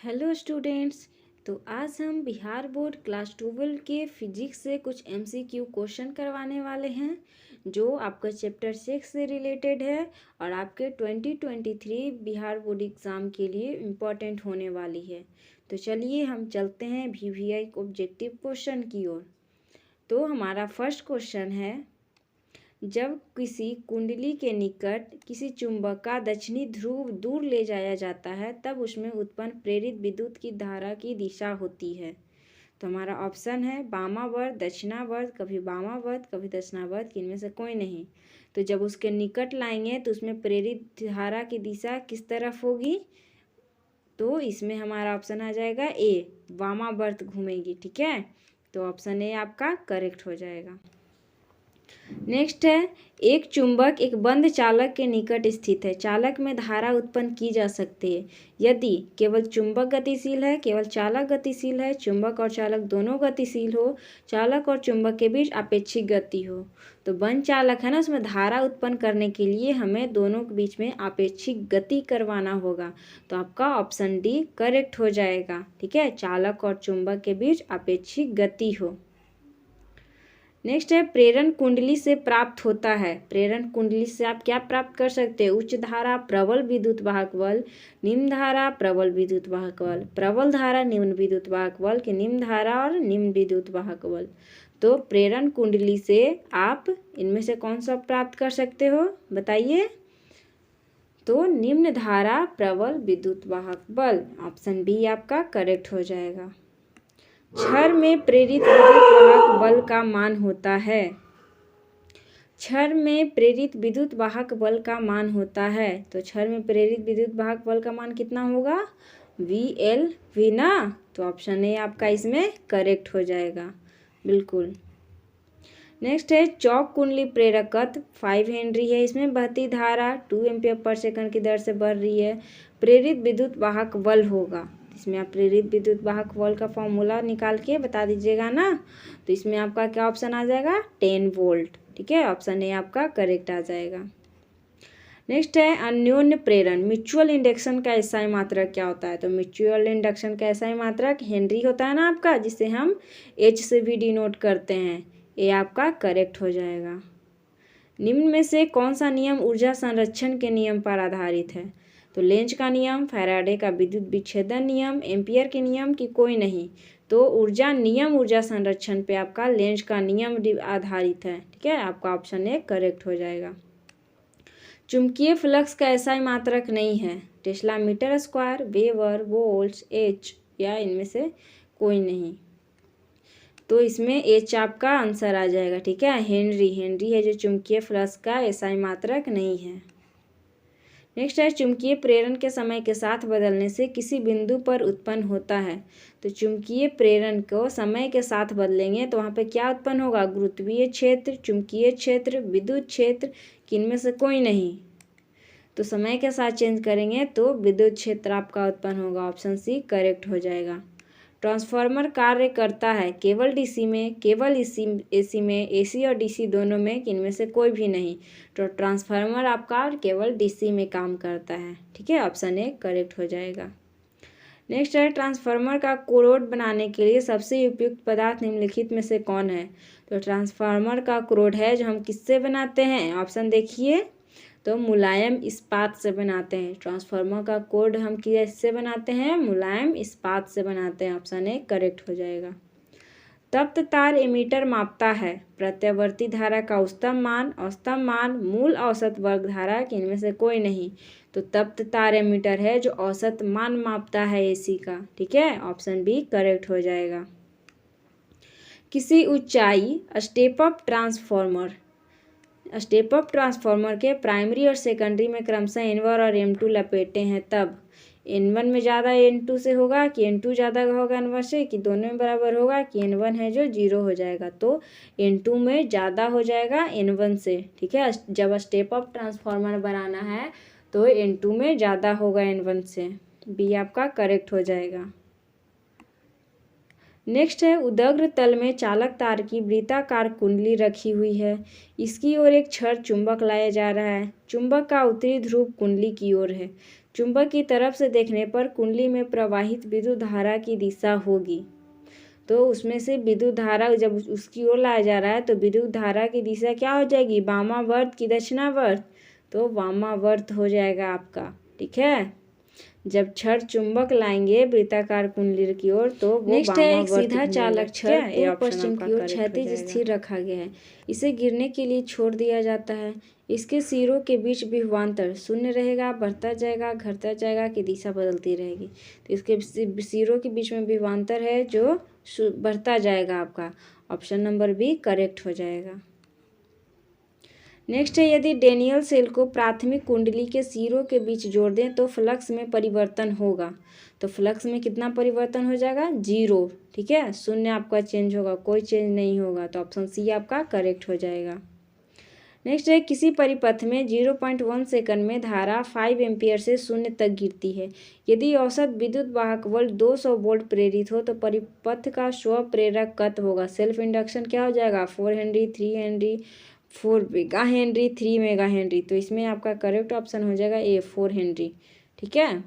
Hello students. तो आज हम बिहार बोर्ड क्लास 12 के फिजिक्स से कुछ एमसीक्यू क्वेश्चन करवाने वाले हैं जो आपका चैप्टर 6 से रिलेटेड है और आपके 2023 बिहार बोर्ड एग्ज़ाम के लिए इम्पॉर्टेंट होने वाली है। तो चलिए हम चलते हैं वीवीआई ऑब्जेक्टिव क्वेश्चन की ओर। तो हमारा फर्स्ट क्वेश्चन है, जब किसी कुंडली के निकट किसी चुंबक का दक्षिणी ध्रुव दूर ले जाया जाता है तब उसमें उत्पन्न प्रेरित विद्युत की धारा की दिशा होती है। तो हमारा ऑप्शन है वामावर्त, दक्षिणावर्त, कभी वामावर्त कभी दक्षिणावर्त, इनमें से कोई नहीं। तो जब उसके निकट लाएंगे तो उसमें प्रेरित धारा की दिशा किस तरफ होगी? तो इसमें हमारा ऑप्शन आ जाएगा ए, वामावर्त घूमेगी। ठीक है, तो ऑप्शन ए आपका करेक्ट हो जाएगा। नेक्स्ट है, एक चुंबक एक बंद चालक के निकट स्थित है। चालक में धारा उत्पन्न की जा सकती है यदि केवल चुंबक गतिशील है, केवल चालक गतिशील है, चुंबक और चालक दोनों गतिशील हो, चालक और चुंबक के बीच आपेक्षिक गति हो। तो बंद चालक है ना, उसमें धारा उत्पन्न करने के लिए हमें दोनों के बीच में आपेक्षिक गति करवाना होगा। तो आपका ऑप्शन डी करेक्ट हो जाएगा। ठीक है, चालक और चुंबक के बीच आपेक्षिक गति हो। नेक्स्ट है, प्रेरण कुंडली से प्राप्त होता है। प्रेरण कुंडली से आप क्या प्राप्त कर सकते हैं? उच्च धारा प्रबल विद्युत वाहक बल, निम्न धारा प्रबल विद्युत वाहक बल, प्रबल धारा निम्न विद्युत वाहक बल की निम्न धारा और निम्न विद्युत वाहक बल। तो प्रेरण कुंडली से आप इनमें से कौन सा प्राप्त कर सकते हो, बताइए? तो निम्न धारा प्रबल विद्युत वाहक बल, ऑप्शन बी आपका करेक्ट हो जाएगा। छड़ में प्रेरित विद्युत वाहक बल का मान होता है। छड़ में प्रेरित विद्युत वाहक बल का मान होता है। तो छड़ में प्रेरित विद्युत वाहक बल का मान कितना होगा? VL ना। तो ऑप्शन ए आपका इसमें करेक्ट हो जाएगा, बिल्कुल। नेक्स्ट है, चौक कुंडली प्रेरकत्व 5 हेनरी है। इसमें बहती धारा 2 एम्पीयर पर सेकंड की दर से बढ़ रही है। प्रेरित विद्युत वाहक बल होगा, इसमें आप प्रेरित विद्युत वाहक बल का फॉर्मूला निकाल के बता दीजिएगा ना। तो इसमें आपका क्या ऑप्शन आ जाएगा? 10 वोल्ट। ठीक है, ऑप्शन ए आपका करेक्ट आ जाएगा। नेक्स्ट है, अन्योन्य प्रेरण म्यूचुअल इंडक्शन का एसआई मात्रक क्या होता है? तो म्यूचुअल इंडक्शन का एसआई मात्रक हेनरी होता है ना आपका, जिसे हम H से भी डिनोट करते हैं। ये आपका करेक्ट हो जाएगा। निम्न में से कौन सा नियम ऊर्जा संरक्षण के नियम पर आधारित है? तो लेंज का नियम, फैराडे का विद्युत विच्छेदन नियम, एम्पियर के नियम की कोई नहीं। तो ऊर्जा संरक्षण पे आपका लेंज का नियम आधारित है। ठीक है, आपका ऑप्शन ए करेक्ट हो जाएगा। चुंबकीय फ्लक्स का एसआई मात्रक नहीं है। Tesla meter square, weber, volts, H या इनमें से कोई नहीं। तो इसमें एच आपका आंसर आ जाएगा। ठीक है, हेनरी है जो चुंबकीय फ्लक्स का एसआई मात्रक नहीं है। नेक्स्ट है, चुंबकीय प्रेरण के समय के साथ बदलने से किसी बिंदु पर उत्पन्न होता है। तो चुंबकीय प्रेरण को समय के साथ बदलेंगे तो वहाँ पे क्या उत्पन्न होगा? गुरुत्वीय क्षेत्र, चुंबकीय क्षेत्र, विद्युत क्षेत्र, किनमें से कोई नहीं। तो समय के साथ चेंज करेंगे तो विद्युत क्षेत्र आपका उत्पन्न होगा। ऑप्शन सी करेक्ट हो जाएगा। ट्रांसफार्मर कार्य करता है केवल डीसी में, केवल एसी में, एसी और डीसी दोनों में, किनमें से कोई भी नहीं। तो ट्रांसफार्मर आपका केवल डीसी में काम करता है। ठीक है, ऑप्शन ए करेक्ट हो जाएगा। नेक्स्ट है, ट्रांसफार्मर का कोरोड बनाने के लिए सबसे उपयुक्त पदार्थ निम्नलिखित में से कौन है? तो ट्रांसफार्मर का कोरोड है जो हम किससे बनाते हैं? ऑप्शन देखिए, तो मुलायम इस्पात से बनाते हैं। ट्रांसफार्मर का कोड हम किससे बनाते हैं? मुलायम इस्पात से बनाते हैं। ऑप्शन ए करेक्ट हो जाएगा। तप्त तार एमीटर मापता है प्रत्यावर्ती धारा का औसतम मान, मूल औसत वर्ग धारा, कि इनमें से कोई नहीं। तो तप्त तार एमीटर है जो औसत मान मापता है एसी का। ठीक है, ऑप्शन बी करेक्ट हो जाएगा। किसी ऊंचाई स्टेप अप ट्रांसफार्मर के प्राइमरी और सेकेंडरी में क्रमशः N1 और M2 लपेटे हैं, तब N1 में ज़्यादा N2 से होगा कि N2 ज़्यादा होगा N1 से, कि दोनों में बराबर होगा, कि N1 है जो 0 हो जाएगा। तो N2 में ज़्यादा हो जाएगा N1 से। ठीक है, जब स्टेप अप ट्रांसफार्मर बनाना है तो N2 में ज़्यादा होगा N1 से। बी आपका करेक्ट हो जाएगा। नेक्स्ट है, उदग्र तल में चालक तार की वृत्ताकार कुंडली रखी हुई है। इसकी ओर एक छड़ चुंबक लाया जा रहा है। चुंबक का उत्तरी ध्रुव कुंडली की ओर है। चुंबक की तरफ से देखने पर कुंडली में प्रवाहित विद्युत धारा की दिशा होगी। तो उसमें से विद्युत धारा जब उसकी ओर लाया जा रहा है तो विद्युत धारा की दिशा क्या हो जाएगी, वामावर्त की दक्षिणावर्त, तो वामावर्त हो जाएगा आपका। ठीक है, जब छड़ चुंबक लाएंगे वृत्ताकार कुंडली की ओर तो वो नेक्स्ट है एक सीधा चालक छड़ पूर्व पश्चिम की ओर क्षैतिज स्थिर रखा गया है। इसे गिरने के लिए छोड़ दिया जाता है। इसके सिरों के बीच विभवांतर शून्य रहेगा, बढ़ता जाएगा, घटता जाएगा कि दिशा बदलती रहेगी। तो इसके सिरों के बीच में विभवांतर है जो बढ़ता जाएगा आपका। ऑप्शन नंबर बी करेक्ट हो जाएगा। नेक्स्ट है यदि डैनियल सेल को प्राथमिक कुंडली के सिरों के बीच जोड़ दें तो फ्लक्स में परिवर्तन होगा। तो फ्लक्स में कितना परिवर्तन हो जाएगा, 0। ठीक है, शून्य आपका चेंज होगा, कोई चेंज नहीं होगा। तो ऑप्शन सी आपका करेक्ट हो जाएगा। नेक्स्ट है किसी परिपथ में 0.1 सेकंड में धारा 5 एम्पियर से 0 तक गिरती है। यदि औसत विद्युत वाहक बल 200 वोल्ट प्रेरित हो तो परिपथ का स्व प्रेरकत्व होगा। सेल्फ इंडक्शन क्या हो जाएगा, 4 Henry, 3 Henry, 4 mega Henry, 3 mega Henry. तो इसमें आपका करेक्ट ऑप्शन हो जाएगा ए, 4 हेनरी। ठीक है,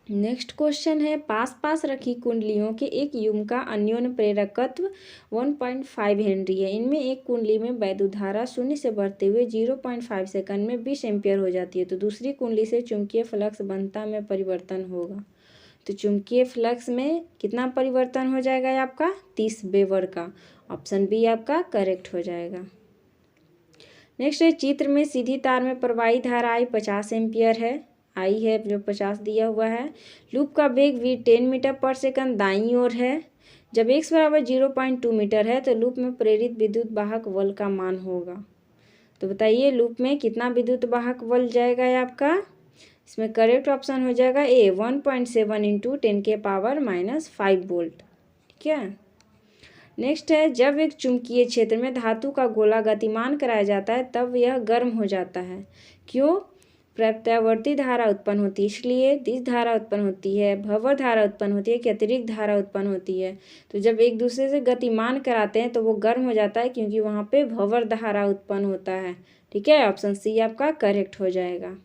नेक्स्ट क्वेश्चन है पास पास रखी कुंडलियों के एक युग्म का अन्योन्य प्रेरकत्व 1.5 हेनरी है। इनमें एक कुंडली में वैद्युत धारा 0 से बढ़ते हुए 0.5 सेकंड में 20 एम्पियर हो जाती है। तो दूसरी कुंडली से चुंबकीय फ्लक्स घनता में परिवर्तन होगा। तो चुंबकीय फ्लक्स में कितना परिवर्तन हो जाएगा आपका, 30 वेबर का। ऑप्शन बी आपका करेक्ट हो जाएगा। नेक्स्ट है चित्र में सीधी तार में प्रवाहित धारा आई 50 एम्पियर है, आई है जो 50 दिया हुआ है। लूप का वेग v 10 मीटर पर सेकंड दाईं ओर है। जब x बराबर 0.2 मीटर है तो लूप में प्रेरित विद्युत वाहक बल का मान होगा। तो बताइए लूप में कितना विद्युत वाहक बल जाएगा आपका। इसमें करेक्ट ऑप्शन हो जाएगा ए, 1.7 इंटू 10⁻⁻5 वोल्ट। ठीक है, नेक्स्ट है जब एक चुंबकीय क्षेत्र में धातु का गोला गतिमान कराया जाता है तब यह गर्म हो जाता है। क्यों, प्रत्यावर्ती धारा उत्पन्न होती है, इसलिए दिश धारा उत्पन्न होती है, भंवर धारा उत्पन्न होती है कि अतिरिक्त धारा उत्पन्न होती है। तो जब एक दूसरे से गतिमान कराते हैं तो वो गर्म हो जाता है क्योंकि वहाँ पे भंवर धारा उत्पन्न होता है। ठीक है, ऑप्शन सी आपका करेक्ट हो जाएगा।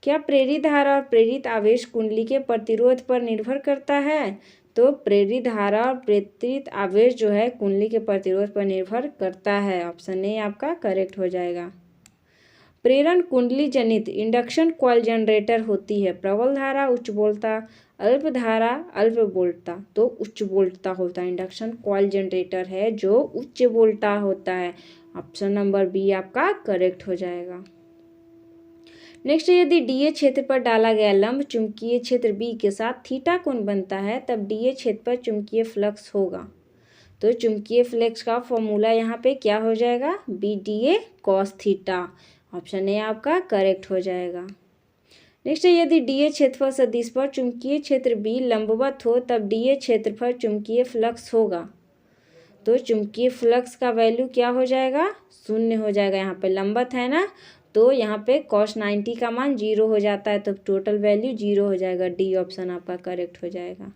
क्या प्रेरित धारा और प्रेरित आवेश कुंडली के प्रतिरोध पर निर्भर करता है। तो प्रेरित धारा और प्रेरित आवेश जो है कुंडली के प्रतिरोध पर निर्भर करता है। ऑप्शन ए आपका करेक्ट हो जाएगा। प्रेरण कुंडली जनित इंडक्शन कॉइल जनरेटर होती है। प्रबल धारा उच्च वोल्टता, अल्प धारा अल्प वोल्टता। तो उच्च वोल्टता होता है, इंडक्शन कॉइल जनरेटर है जो उच्च वोल्टता होता है। ऑप्शन नंबर बी आपका करेक्ट हो जाएगा। नेक्स्ट यदि डीए क्षेत्र पर डाला गया लंब चुंबकीय क्षेत्र बी के साथ थीटा कोण बनता है तब डीए क्षेत्र पर चुंबकीय फ्लक्स होगा। तो चुंबकीय फ्लक्स का फॉर्मूला यहाँ पे क्या हो जाएगा, B D A cos theta. Option A आपका करेक्ट हो जाएगा। नेक्स्ट है यदि डीए क्षेत्रफल सदिश पर चुंबकीय क्षेत्र बी लंबवत हो तब डीए क्षेत्रफल चुंबकीय फ्लक्स होगा। तो चुंबकीय फ्लक्स का वैल्यू क्या हो जाएगा, 0 हो जाएगा। यहाँ पे लंबवत है ना तो यहाँ पे cos 90 का मान 0 हो जाता है तो टोटल वैल्यू 0 हो जाएगा। डी ऑप्शन आपका करेक्ट हो जाएगा।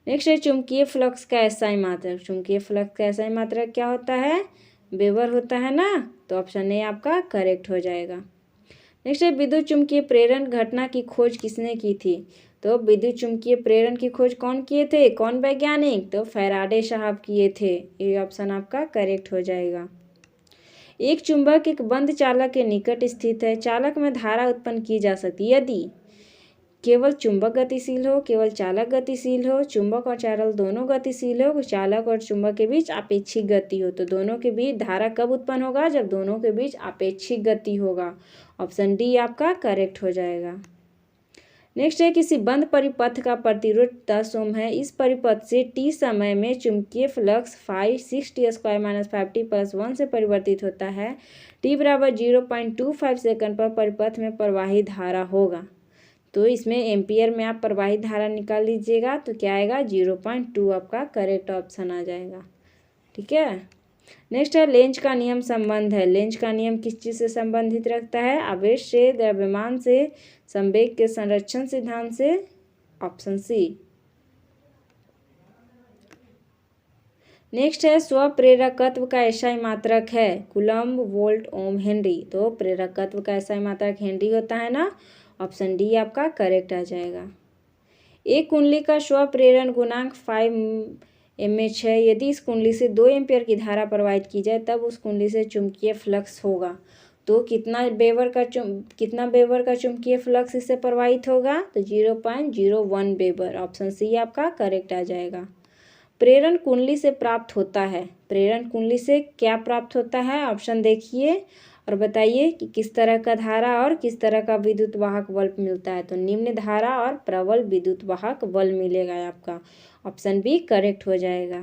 नेक्स्ट है चुंबकीय फ्लक्स का एसआई मात्रक। चुंबकीय फ्लक्स का एसआई मात्रक क्या होता है, वेबर होता है ना। तो ऑप्शन ए आपका करेक्ट हो जाएगा। नेक्स्ट है विद्युत चुंबकीय प्रेरण घटना की खोज किसने की थी। तो विद्युत चुंबकीय प्रेरण की खोज कौन किए थे, कौन वैज्ञानिक, तो फैराडे साहब किए थे। ये ऑप्शन आपका करेक्ट हो जाएगा। एक चुंबक एक बंद चालक के निकट स्थित है। चालक में धारा उत्पन्न की जा सकती है यदि केवल चुंबक गतिशील हो, केवल चालक गतिशील हो, चुंबक और चालक दोनों गतिशील हो, चालक और चुंबक के बीच आपेक्षिक गति हो। तो दोनों के बीच धारा कब उत्पन्न होगा, जब दोनों के बीच आपेक्षिक गति होगा। ऑप्शन डी आपका करेक्ट हो जाएगा। नेक्स्ट है किसी बंद परिपथ का प्रतिरोध 10 ओम है। इस परिपथ से t समय में चुंबकीय फ्लक्स 6t² - 5t + 1 से परिवर्तित होता है। t बराबर 0.25 सेकंड पर परिपथ में प्रवाहित धारा होगा। तो इसमें एम्पियर में आप प्रवाहित धारा निकाल लीजिएगा तो क्या आएगा, 0.2 आपका करेक्ट ऑप्शन आ जाएगा। ठीक है, नेक्स्ट है लेंज का नियम संबंध है। लेंज का नियम किस चीज़ से संबंधित रखता है, आवेश से, द्रव्यमान से, संवेग के संरक्षण सिद्धांत से। Option C. नेक्स्ट है स्वप्रेरकत्व का एसआई मात्रक है कूलम्ब, वोल्ट, ओम, हेनरी। तो प्रेरकत्व का एसआई मात्रक हेनरी होता है ना, ऑप्शन डी आपका करेक्ट आ जाएगा। एक कुंडली का स्वप्रेरण गुणांक 5 mH है। यदि इस कुंडली से 2 एम्पियर की धारा प्रवाहित की जाए तब उस कुंडली से चुंबकीय फ्लक्स होगा। तो कितना वेबर का चुंबकीय फ्लक्स इससे प्रवाहित होगा, तो 0.01 वेबर। ऑप्शन सी आपका करेक्ट आ जाएगा। प्रेरण कुंडली से प्राप्त होता है, प्रेरण कुंडली से क्या प्राप्त होता है, ऑप्शन देखिए और बताइए कि किस तरह का धारा और किस तरह का विद्युत वाहक बल्ब मिलता है। तो निम्न धारा और प्रबल विद्युत वाहक बल्ब मिलेगा आपका, ऑप्शन बी करेक्ट हो जाएगा।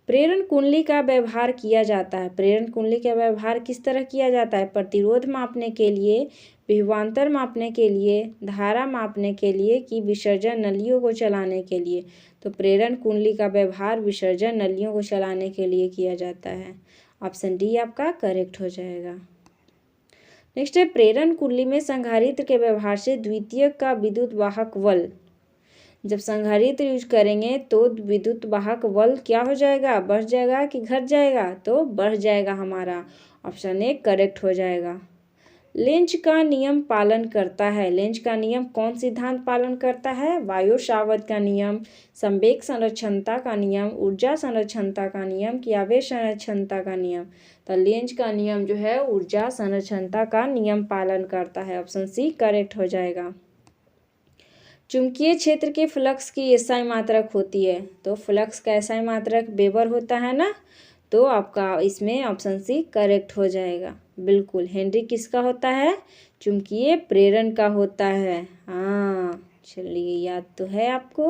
प्रेरण कुंडली का व्यवहार किया जाता है, प्रेरण कुंडली का व्यवहार किस तरह किया जाता है, प्रतिरोध मापने के लिए, विभवांतर मापने के लिए, धारा मापने के लिए कि विसर्जन नलियों को चलाने के लिए। तो प्रेरण कुंडली का व्यवहार विसर्जन नलियों को चलाने के लिए किया जाता है, ऑप्शन डी आपका करेक्ट हो जाएगा। नेक्स्ट है प्रेरण कुंडली में संधारित्र के व्यवहार से द्वितीयक का विद्युत वाहक बल, जब संधारित्र यूज करेंगे तो विद्युत वाहक बल क्या हो जाएगा, बढ़ जाएगा कि घट जाएगा, तो बढ़ जाएगा हमारा, ऑप्शन ए करेक्ट हो जाएगा। लेंज का नियम पालन करता है, लेंज का नियम कौन सिद्धांत पालन करता है, वायु सावध का नियम, संवेग संरक्षणता का नियम, ऊर्जा संरक्षणता का नियम कि आवेश संरक्षणता का नियम। तो लेंज का नियम जो है ऊर्जा संरक्षणता का नियम पालन करता है, ऑप्शन सी करेक्ट हो जाएगा। चुंबकीय क्षेत्र के फ्लक्स की एसआई मात्रक होती है, तो फ्लक्स का एसआई मात्रक वेबर होता है ना, तो आपका इसमें ऑप्शन सी करेक्ट हो जाएगा। बिल्कुल, हेनरी किसका होता है, चुंबकीय प्रेरण का होता है। हाँ चलिए, याद तो है आपको।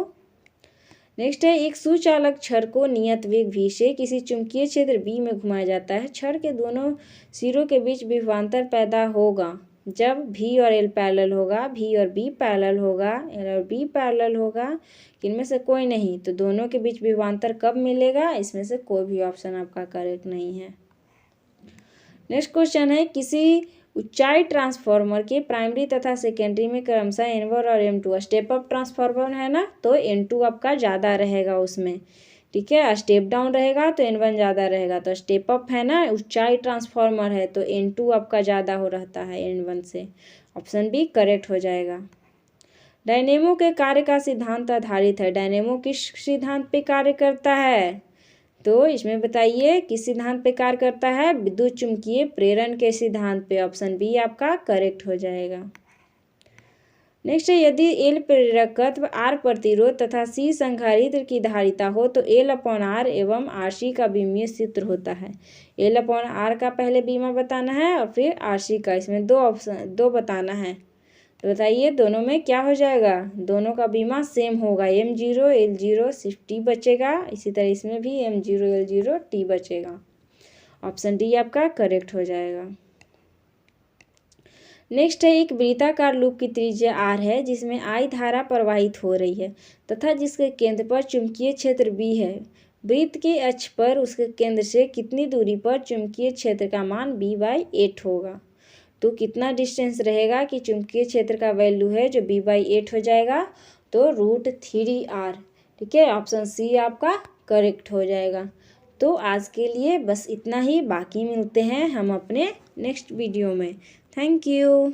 नेक्स्ट है एक सुचालक छड़ को नियत वेग v से किसी चुंबकीय क्षेत्र B में घुमाया जाता है। छड़ के दोनों सिरों के बीच विभवांतर पैदा होगा जब V और L पैरेलल होगा, V और B पैरेलल होगा, L और B पैरेलल होगा, इनमें से कोई नहीं। तो दोनों के बीच विभवांतर कब मिलेगा, इसमें से कोई भी ऑप्शन आपका करेक्ट नहीं है। नेक्स्ट क्वेश्चन है किसी ऊंचाई ट्रांसफार्मर के प्राइमरी तथा सेकेंडरी में क्रमशः N1 और M2 स्टेप अप ट्रांसफार्मर है ना, तो N2 आपका ज़्यादा रहेगा उसमें, ठीक है। स्टेप डाउन रहेगा तो N1 ज़्यादा रहेगा। तो स्टेप अप है ना, ऊंचाई ट्रांसफार्मर है, तो N2 आपका ज़्यादा हो रहता है N1 से, ऑप्शन बी करेक्ट हो जाएगा। डायनेमो के कार्य का सिद्धांत आधारित है, डायनेमो किस सिद्धांत पे कार्य करता है, तो इसमें बताइए किस सिद्धांत पे कार्य करता है, विद्युत चुंबकीय प्रेरण के सिद्धांत पे, ऑप्शन बी आपका करेक्ट हो जाएगा। नेक्स्ट है यदि L प्रेरकत्व, R प्रतिरोध तथा C संधारित्र की धारिता हो तो L/R एवं RC का बीमीय सूत्र होता है। L/R का पहले बीमा बताना है और फिर RC का, इसमें दो बताना है। तो बताइए दोनों में क्या हो जाएगा, दोनों का बीमा सेम होगा, M0 L0 सिर्फ T बचेगा, इसी तरह इसमें भी M0 L0 T बचेगा, ऑप्शन डी आपका करेक्ट हो जाएगा। नेक्स्ट है एक वृत्ताकार लूप की त्रिज्या R है जिसमें I धारा प्रवाहित हो रही है तथा जिसके केंद्र पर चुंबकीय क्षेत्र B है। वृत्त के अक्ष पर उसके केंद्र से कितनी दूरी पर चुंबकीय क्षेत्र का मान B/8 होगा। तो कितना डिस्टेंस रहेगा कि चुंबकीय क्षेत्र का वैल्यू है जो B/8 हो जाएगा, तो √3R, ठीक है, ऑप्शन सी आपका करेक्ट हो जाएगा। तो आज के लिए बस इतना ही, बाकी मिलते हैं हम अपने नेक्स्ट वीडियो में। Thank you.